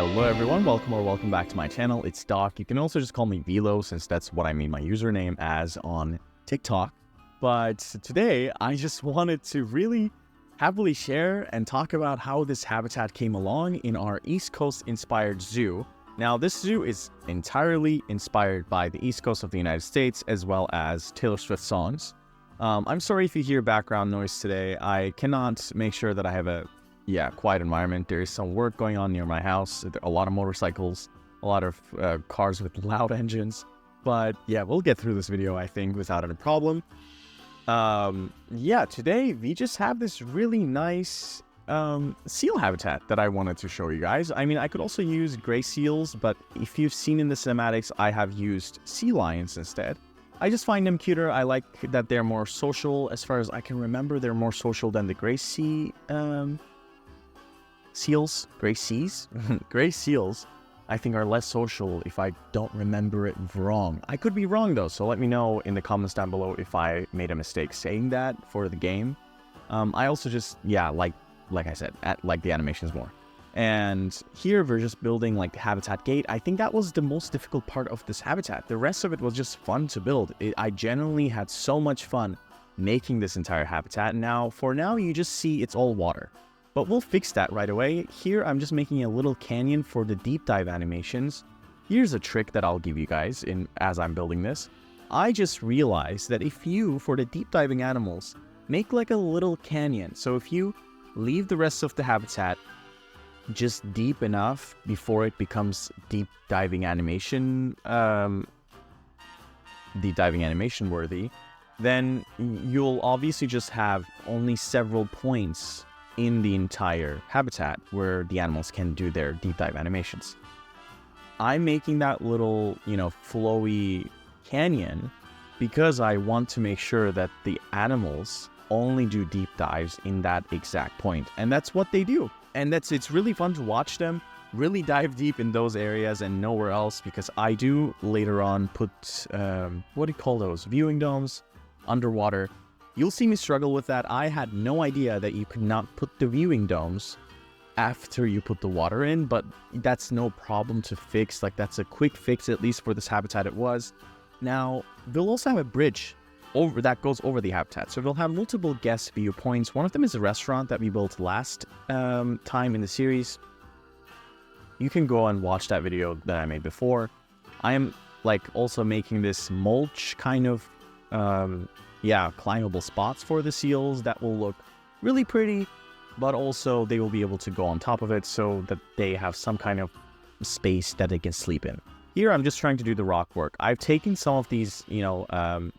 Hello everyone, welcome back to my channel. It's Doc. You can also just call me Velo since that's what I made my username as on TikTok. But today I just wanted to really happily share and talk about how this habitat came along in our East Coast inspired zoo. Now this zoo is entirely inspired by the East Coast of the United States as well as Taylor Swift songs. I'm sorry if you hear background noise today. I cannot make sure that I have a quiet environment. There is some work going on near my house. A lot of motorcycles, a lot of cars with loud engines. But yeah, we'll get through this video, I think, without any problem. Today we just have this really nice seal habitat that I wanted to show you guys. I mean, I could also use gray seals, but if you've seen in the cinematics, I have used sea lions instead. I just find them cuter. I like that they're more social. As far as I can remember, they're more social than the gray sea seals. Gray seas? Gray seals, I think, are less social if I don't remember it wrong. I could be wrong though, so let me know in the comments down below if I made a mistake saying that for the game. I also just, like I said, like the animations more. And here we're just building like the habitat gate. I think that was the most difficult part of this habitat. The rest of it was just fun to build. I genuinely had so much fun making this entire habitat. Now, for now, you just see it's all water. But we'll fix that right away. Here, I'm just making a little canyon for the deep dive animations. Here's a trick that I'll give you guys as I'm building this. I just realized that if you, for the deep diving animals, make like a little canyon. So if you leave the rest of the habitat just deep enough before it becomes deep diving animation worthy, then you'll obviously just have only several points in the entire habitat where the animals can do their deep dive animations. I'm making that little, flowy canyon because I want to make sure that the animals only do deep dives in that exact point. And that's what they do. And it's really fun to watch them really dive deep in those areas and nowhere else, because I do later on put, what do you call those? Viewing domes underwater. You'll see me struggle with that. I had no idea that you could not put the viewing domes after you put the water in, but that's no problem to fix. Like, that's a quick fix, at least for this habitat it was. Now, they'll also have a bridge that goes over the habitat. So we'll have multiple guest viewpoints. One of them is a restaurant that we built last time in the series. You can go and watch that video that I made before. I am also making this mulch kind of climbable spots for the seals that will look really pretty, but also they will be able to go on top of it so that they have some kind of space that they can sleep in. Here, I'm just trying to do the rock work. I've taken some of these,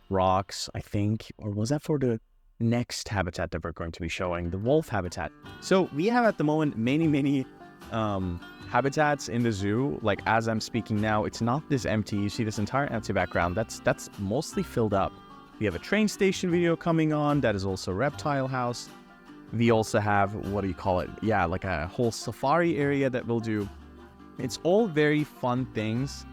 rocks, I think, or was that for the next habitat that we're going to be showing, the wolf habitat. So we have at the moment many habitats in the zoo. Like, as I'm speaking now, it's not this empty. You see this entire empty background. That's mostly filled up. We have a train station video coming on. That is also a reptile house. We also have, what do you call it? Yeah, like a whole safari area that we'll do. It's all very fun things.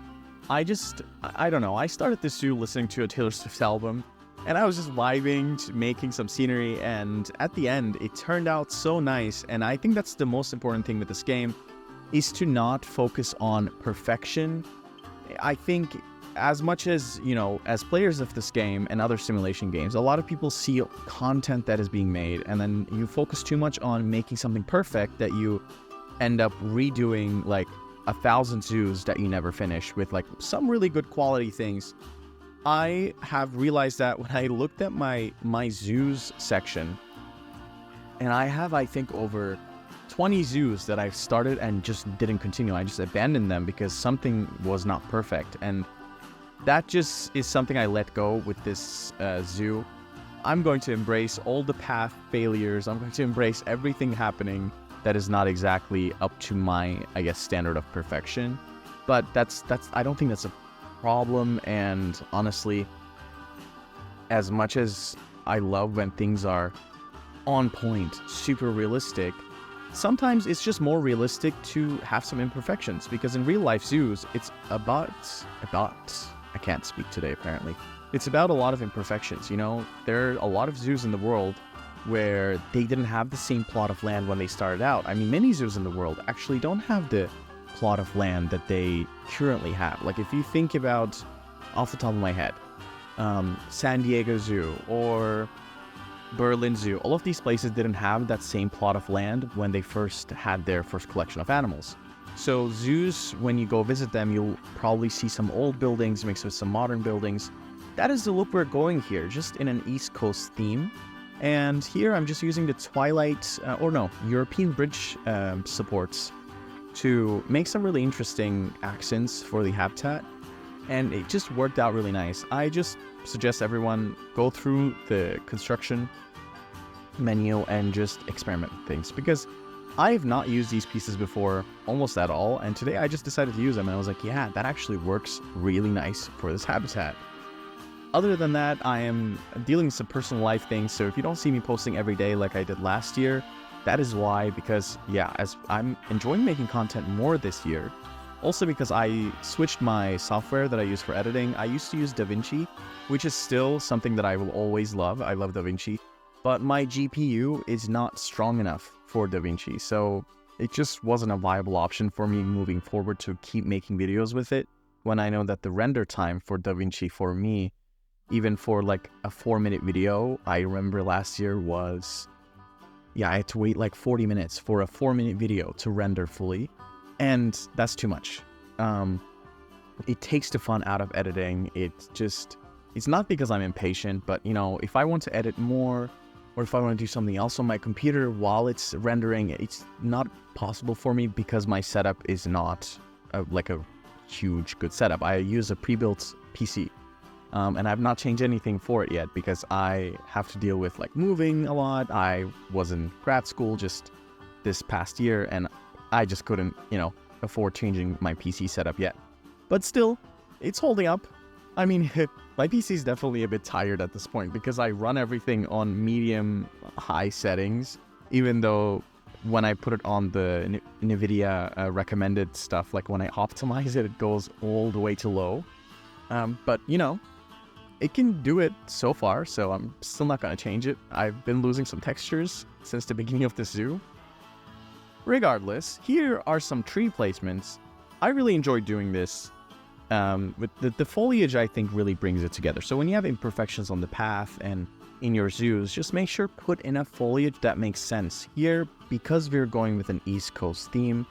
I don't know. I started this zoo listening to a Taylor Swift album, and I was just vibing, making some scenery, and at the end, it turned out so nice. And I think that's the most important thing with this game, is to not focus on perfection. I think as much as, as players of this game and other simulation games, a lot of people see content that is being made, and then you focus too much on making something perfect that you end up redoing like 1,000 zoos that you never finish with like some really good quality things. I have realized that when I looked at my zoos section, and I have, I think, over 20 zoos that I've started and just didn't continue. I just abandoned them because something was not perfect. And that just is something I let go with this zoo. I'm going to embrace all the path failures. I'm going to embrace everything happening that is not exactly up to my, I guess, standard of perfection. But that's I don't think that's a problem. And honestly, as much as I love when things are on point, super realistic, sometimes it's just more realistic to have some imperfections, because in real life zoos, it's about I can't speak today apparently. It's about a lot of imperfections, There are a lot of zoos in the world where they didn't have the same plot of land when they started out. I mean, many zoos in the world actually don't have the plot of land that they currently have. Like if you think about, off the top of my head, San Diego Zoo or Berlin Zoo, all of these places didn't have that same plot of land when they first had their first collection of animals. So zoos, when you go visit them, you'll probably see some old buildings mixed with some modern buildings. That is the look we're going here, just in an East Coast theme. And here I'm just using the European bridge supports to make some really interesting accents for the habitat. And it just worked out really nice. I just suggest everyone go through the construction menu and just experiment with things, because I've not used these pieces before almost at all, and today I just decided to use them and I was like, yeah, that actually works really nice for this habitat. Other than that, I am dealing with some personal life things, so if you don't see me posting every day like I did last year, that is why, because yeah, as I'm enjoying making content more this year. Also because I switched my software that I use for editing. I used to use DaVinci, which is still something that I will always love. I love DaVinci, but my GPU is not strong enough for DaVinci, so it just wasn't a viable option for me moving forward to keep making videos with it, when I know that the render time for DaVinci for me, even for like a 4-minute video, I remember last year was, yeah, I had to wait like 40 minutes for a 4-minute video to render fully, and that's too much. It takes the fun out of editing. It's not because I'm impatient, but you know, if I want to edit more, or if I want to do something else on my computer while it's rendering, it's not possible for me because my setup is not like a huge good setup. I use a pre-built PC, and I've not changed anything for it yet because I have to deal with like moving a lot. I was in grad school just this past year, and I just couldn't, you know, afford changing my PC setup yet. But still, it's holding up. I mean, my PC is definitely a bit tired at this point because I run everything on medium-high settings, even though when I put it on the NVIDIA recommended stuff, like when I optimize it, it goes all the way to low. But, you know, it can do it so far, so I'm still not going to change it. I've been losing some textures since the beginning of the zoo. Regardless, here are some tree placements. I really enjoyed doing this. With the foliage, I think, really brings it together. So when you have imperfections on the path and in your zoos, just make sure put enough foliage that makes sense. Here, because we're going with an East Coast theme,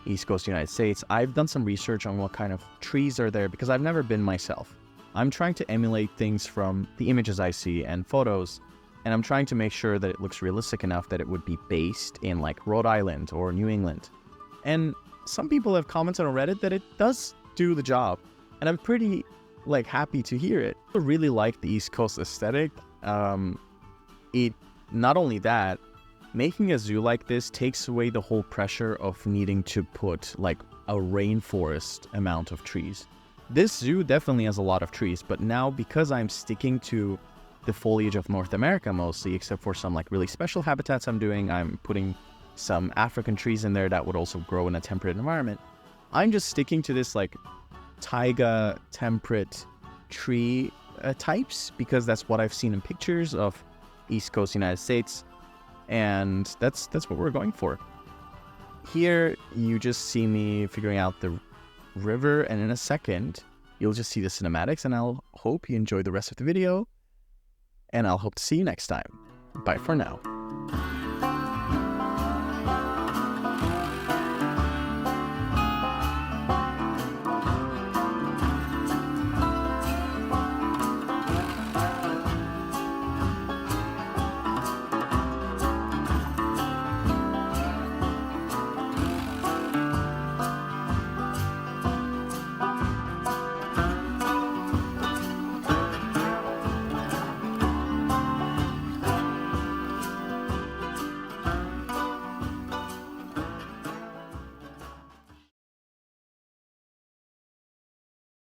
East Coast United States, I've done some research on what kind of trees are there because I've never been myself. I'm trying to emulate things from the images I see and photos, and I'm trying to make sure that it looks realistic enough that it would be based in like Rhode Island or New England. And some people have commented on Reddit that it does do the job, and I'm pretty like happy to hear it. I really like the East Coast aesthetic. It not only that, making a zoo like this takes away the whole pressure of needing to put like a rainforest amount of trees. This zoo definitely has a lot of trees, but now because I'm sticking to the foliage of North America mostly, except for some like really special habitats I'm doing, I'm putting some African trees in there that would also grow in a temperate environment. I'm just sticking to this like taiga temperate tree types because that's what I've seen in pictures of East Coast United States, and that's what we're going for. Here you just see me figuring out the river, and in a second you'll just see the cinematics, and I'll hope you enjoy the rest of the video, and I'll hope to see you next time. Bye for now.